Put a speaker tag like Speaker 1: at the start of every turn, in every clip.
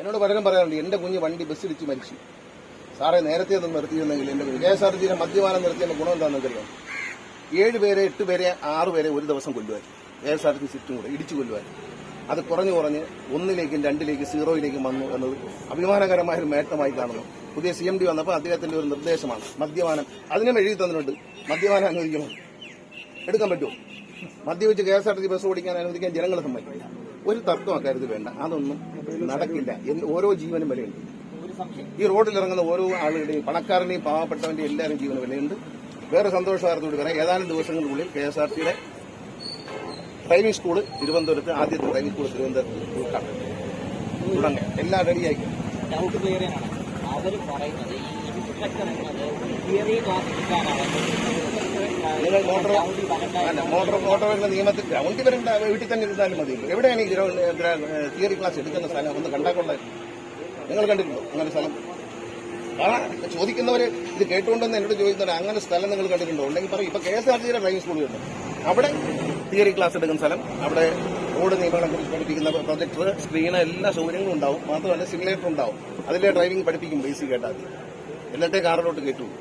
Speaker 1: എന്നോട് പലരും പറയാറുണ്ട് എന്റെ കുഞ്ഞ് വണ്ടി ബസ്സിടിച്ച് മരിച്ചു, സാറേ നേരത്തെ ഒന്നും നിർത്തിയിരുന്നെങ്കിൽ എന്റെ കുഞ്ഞ് KSRTC മദ്യപാനം നിർത്തിയതിന്റെ ഗുണം എന്താണെന്ന് അറിയാം. 7 പേരെ 8 പേരെ 6 പേരെ ഒരു ദിവസം കൊല്ലുവാൻ KSRTC സിറ്റും കൂടെ ഇടിച്ചു കൊല്ലുവാൻ. അത് കുറഞ്ഞു 1ലേക്കും 2ലേക്കും 0യിലേക്കും വന്നു എന്നത് അഭിമാനകരമായ ഒരു നേട്ടമായി കാണുന്നു. പുതിയ CMD വന്നപ്പോൾ അദ്ദേഹത്തിന്റെ ഒരു നിർദ്ദേശമാണ് മദ്യപാനം. അതിനും എഴുതി തന്നിട്ടുണ്ട്, മദ്യപാനം അനുവദിക്കണം. എടുക്കാൻ പറ്റുമോ? മദ്യപിച്ച് KSRTC ബസ് ഓടിക്കാൻ അനുവദിക്കാൻ ജനങ്ങളെ സമ്മതിക്കില്ല. ഒരു തർക്കം അക്കാര്യത്തിൽ വേണ്ട, അതൊന്നും നടക്കില്ല. ഓരോ ജീവനും വിലയുണ്ട്. ഈ റോഡിൽ ഇറങ്ങുന്ന ഓരോ ആളുകളുടെയും, പണക്കാരനെയും പാവപ്പെട്ടവന്റെയും എല്ലാവരും ജീവന് വിലയുണ്ട്. വേറെ സന്തോഷവാർത്തോട് പറയാം, ഏതാനും ദിവസങ്ങൾക്കുള്ളിൽ KSRTCയുടെ ഡ്രൈവിംഗ് സ്കൂള് തിരുവനന്തപുരത്ത്, ആദ്യത്തെ ഡ്രൈവിംഗ് സ്കൂൾ തിരുവനന്തപുരത്ത് തുടങ്ങി എല്ലാം റെഡിയായി. നിങ്ങൾ മോട്ടോർ നിയമത്തിൽ ഗ്രൗണ്ടിൽ വരേണ്ട, വീട്ടിൽ തന്നെ ഇരുന്നാലും മതി. എവിടെയാണ് ഈ തിയറി ക്ലാസ് എടുക്കുന്ന സ്ഥലം? ഒന്ന് കണ്ടാക്കൊള്ളാം. നിങ്ങൾ കണ്ടിട്ടുണ്ടോ അങ്ങനെ സ്ഥലം? ചോദിക്കുന്നവര് ഇത് കേട്ടുകൊണ്ടെന്ന് എന്നോട് ചോദിക്കുന്നവർ അങ്ങനെ സ്ഥലം നിങ്ങൾ കണ്ടിട്ടുണ്ടോ? ഉണ്ടെങ്കിൽ പറയും. ഇപ്പൊ KSRTCയുടെ ഡ്രൈവിംഗ് സ്കൂളുകളുണ്ട്, അവിടെ തിയറി ക്ലാസ് എടുക്കുന്ന സ്ഥലം, അവിടെ റോഡ് നിയമങ്ങളെ കുറിച്ച് പഠിപ്പിക്കുന്ന പ്രൊജക്ടർ, സ്ക്രീന്, എല്ലാ സൗകര്യങ്ങളും ഉണ്ടാവും. മാത്രമല്ല സിമുലേറ്റർ ഉണ്ടാവും. അതിലെ ഡ്രൈവിംഗ് പഠിപ്പിക്കും ബേസിക് ആയിട്ട്. ആദ്യം എന്നിട്ടേ കാറിലോട്ട് കയറ്റുള്ളൂ.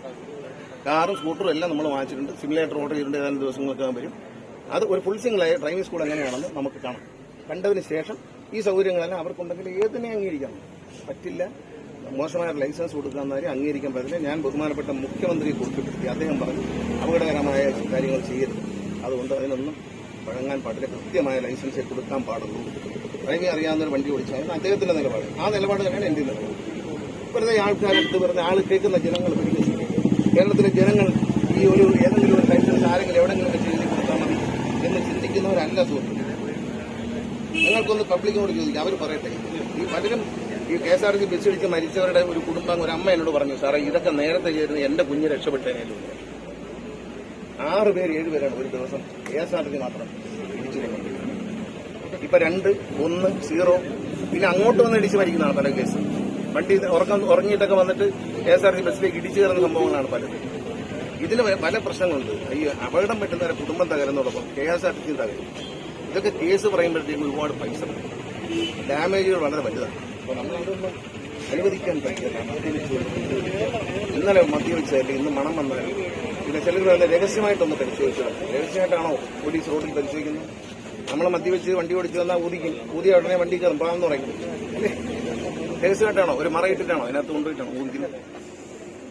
Speaker 1: കാറും സ്കൂട്ടറും എല്ലാം നമ്മൾ വാങ്ങിച്ചിട്ടുണ്ട്. സിമുലേറ്റർ ഓർഡർ ചെയ്തിട്ടുണ്ട്, ഏതാനും ദിവസങ്ങൾക്ക് വരും. അത് ഒരു ഫുൾ സിംഗിളായ ഡ്രൈവിംഗ് സ്കൂൾ എങ്ങനെയാണെന്ന് നമുക്ക് കാണാം. കണ്ടതിന് ശേഷം ഈ സൗകര്യങ്ങളെല്ലാം അവർക്കുണ്ടെങ്കിൽ ഏതിനെ അംഗീകരിക്കാൻ പറ്റില്ല. മോശമായ ലൈസൻസ് കൊടുക്കാന്നവരെ അംഗീകരിക്കാൻ പറ്റില്ല. ഞാൻ ബഹുമാനപ്പെട്ട മുഖ്യമന്ത്രിയെ കുറിപ്പിടുത്തി, അദ്ദേഹം പറഞ്ഞു അപകടകരമായ കാര്യങ്ങൾ ചെയ്യരുത്, അതുകൊണ്ട് അതിനൊന്നും വഴങ്ങാൻ പാടില്ല, കൃത്യമായ ലൈസൻസേ കൊടുക്കാൻ പാടുള്ളൂ. ഡ്രൈവിംഗ് അറിയാവുന്നൊരു വണ്ടി ഓടിച്ചാൽ അദ്ദേഹത്തിന്റെ നിലപാട്, ആ നിലപാട് തന്നെയാണ് എന്റെ നിലപാട്. വെറുതെ ആൾക്കാരെടുത്ത് വെറുതെ ആൾ കേൾക്കുന്ന ജനങ്ങൾ പിടിക്കുന്നു. കേരളത്തിലെ ജനങ്ങൾ ഈ ഏതെങ്കിലും ഒരു ലൈസൻസ് ആരെങ്കിലും എവിടെങ്കിലും ചെയ്ത് കൊടുത്താൽ മതി എന്ന് ചിന്തിക്കുന്നവരല്ല സുഹൃത്തുക്കൾ. നിങ്ങൾക്കൊന്ന് പബ്ലിക്കിനോട് ചോദിക്കാം, അവർ പറയട്ടെ. ഈ പലരും ഈ KSRTC ബസ് ഇടിച്ച് മരിച്ചവരുടെ ഒരു കുടുംബം, ഒരു അമ്മ എന്നോട് പറഞ്ഞു, സാറേ ഇതൊക്കെ നേരത്തെ ചെയ്തിരുന്ന എന്റെ കുഞ്ഞ് രക്ഷപ്പെട്ടതിനും 6 പേര് 7 പേരാണ് ഒരു ദിവസം KSRTC മാത്രം ഇടിച്ചു കൊണ്ടുപോകുന്നത്. ഇപ്പൊ 2, 1, 0 പിന്നെ അങ്ങോട്ട് വന്ന് ഇടിച്ച് മരിക്കുന്നതാണ് പല കേസ്. വണ്ടി ഉറങ്ങിയിട്ടൊക്കെ വന്നിട്ട് KSRTC ബസ്സിലേക്ക് ഇടിച്ചു കയറുന്ന സംഭവങ്ങളാണ് പലത്. ഇതിന് പല പ്രശ്നങ്ങളുണ്ട്. ഈ അപകടം പറ്റുന്നവരെ കുടുംബം തകരുന്നതോടൊപ്പം KSRTC തകരും. ഇതൊക്കെ കേസ് പറയുമ്പോഴത്തേക്കും ഒരുപാട് പൈസ, ഡാമേജുകൾ വളരെ വലുതാണ്. അപ്പോൾ നമ്മളതൊന്നും അനുവദിക്കാൻ പറ്റില്ല. ഇന്നലെ മദ്യവെച്ചതല്ലേ, ഇന്ന് മണം വന്നാലും പിന്നെ ചിലർ രഹസ്യമായിട്ടൊന്ന് പരിശോധിച്ചാൽ, രഹസ്യമായിട്ടാണോ പോലീസ് റോഡിൽ പരിശോധിക്കുന്നത്? നമ്മളെ മദ്യവെച്ച് വണ്ടി ഓടിച്ചു വന്നാൽ ഊതിയ ഉടനെ വണ്ടി കയറും പാന്ന് പറയും അല്ലേ? രഹസ്യമായിട്ടാണോ, ഒരു മറയിട്ടിട്ടാണോ, അതിനകത്ത് കൊണ്ടുപോയിട്ടാണോ ഊതിക്കുന്നത്?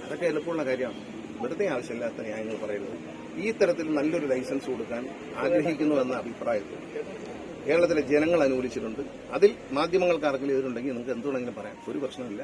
Speaker 1: അതൊക്കെ എളുപ്പമുള്ള കാര്യമാണ്. വെറുതെ ആവശ്യമില്ലാത്ത ന്യായങ്ങൾ പറയുന്നത്. ഈ തരത്തിൽ നല്ലൊരു ലൈസൻസ് കൊടുക്കാൻ ആഗ്രഹിക്കുന്നുവെന്ന അഭിപ്രായത്തിൽ കേരളത്തിലെ ജനങ്ങൾ അനുകൂലിച്ചിട്ടുണ്ട്. അതിൽ മാധ്യമങ്ങൾക്ക് ആർക്കെങ്കിലും എതിരുണ്ടെങ്കിൽ നിങ്ങൾക്ക് എന്തുവേണമെങ്കിലും പറയാം, ഒരു പ്രശ്നമില്ല.